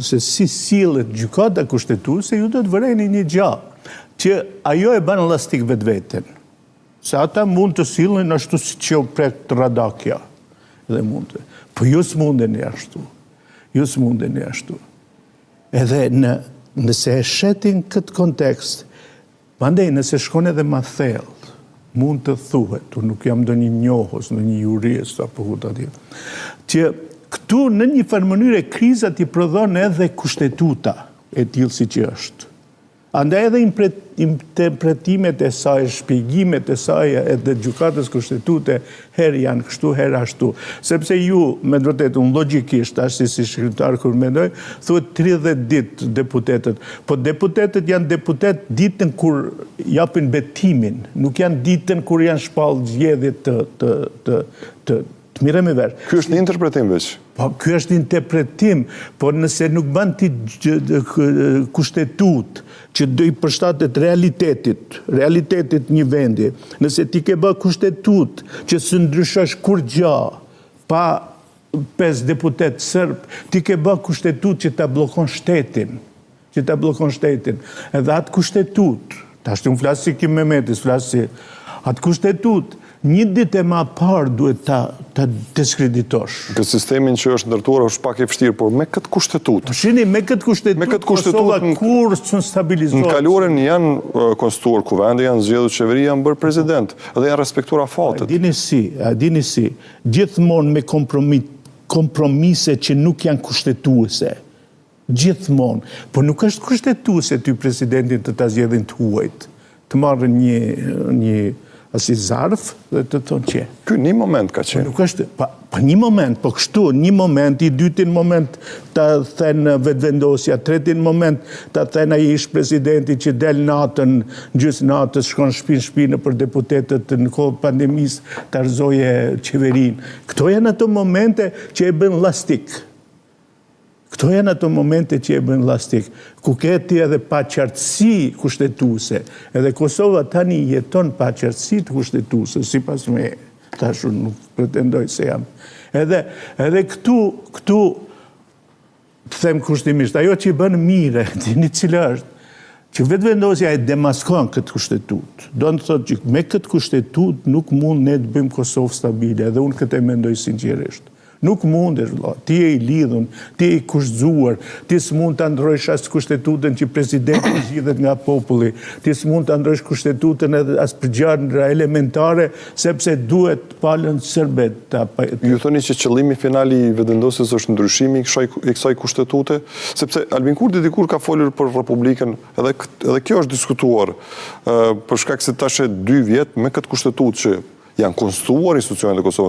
se si sillet gjykata kushtetuese, ju do të vëreni një gjallë, që ajo e bën elastik vetveten. Se ata mund të sillen ashtu si që u prek të radakja. Edhe mund të. Po ju s'mundeni ashtu. Ju s'mundeni ashtu. Edhe nëse e shetin këtë kontekst, mandej nëse shkon edhe ma thellë, mund të thuhet, unë nuk jam ndonjë njohës, ndonjë jurist apo huta tjetër, që këtu në një farë mënyrë krizat i prodhon edhe kushtetuta e tillë siç është. Andaj edhe interpretimet e saj, shpjegimet e saj edhe gjykatës kushtetute herë janë kështu, herë ashtu. Sepse ju, me të vërtetë, unë logjikisht, ashtu si shkrimtar kur mendoj, thuhet 30 ditë deputetët. Po deputetët janë deputet ditën kur japin betimin, nuk janë ditën kur janë shpallë zgjedhje të mirë me verë. Ky është një interpretim veç. Po, ky është interpretim, por nëse nuk bën ti kushtetut që do i përshtatet realitetit një vendi, nëse ti ke bë kustetut që së ndryshosh kur gjë, pa 5 deputet sërb, ti ke bë kustetut që ta bllokon shtetin, Edhe atë kustetut, tash unë flas si Kim Mehmetis, atë kustetut, një ditë e ma parë duhet ta diskreditosh. Këtë sistemin që është ndërtuar është pak e vështirë, por me këtë kushtetutë. Shini, me këtë kushtetutë Kosova kur së stabilizohet. Në kaluarën janë konstituar kuvende, janë zgjedhur qeveri, janë bërë president, dhe janë respektuar afatet. Dini si, gjithmonë me kompromise që nuk janë kushtetuese. Gjithmonë. Po nuk është kushtetuese ty presidentin të ta zgjedhin të huajt, të marrën një asi zarf dhe të thonë që. Ky një moment ka qenë. Nuk është, pa një moment, po kështu, një moment, i dytin moment të thënë vetëvendosja, tretin moment të thënë ai ish presidenti që del natën, gjysmë natës, shkon shtëpi në për deputetët në kohë pandemisë të arzoje qeverinë. Këto janë ato momente që e bën lastik. Ku keti edhe paqartësi kushtetuese, edhe Kosova tani jeton paqartësi të kushtetuese, sipas me, tash unë nuk pretendoj se jam. Edhe këtu, të them kushtimisht, ajo që i bën mire, dini cila është, që vetëvendosja e demaskon këtë kushtetut. Do në thotë që me këtë kushtetut nuk mund ne të bëjmë Kosovë stabile, edhe unë këtë e mendoj sinqerisht. Nuk mundesh, ti e i lidhun, ti e i kushtzuar, ti s'mund të ndrojsh as kushtetutën që presidenti zgjidhet nga populli, ti s'mund të ndrojsh kushtetutën edhe as përgjarë elementare, sepse duhet palën sërbet. Ju thoni që qëllimi finali i vetëvendosjes është ndryshimi i kësaj kustetute, sepse Albin Kurti dikur ka folur për Republikën, edhe kjo është diskutuar, për shkak se tash e 2 vjet me këtë kushtetutë që janë konstruar institucionet e Kosovës.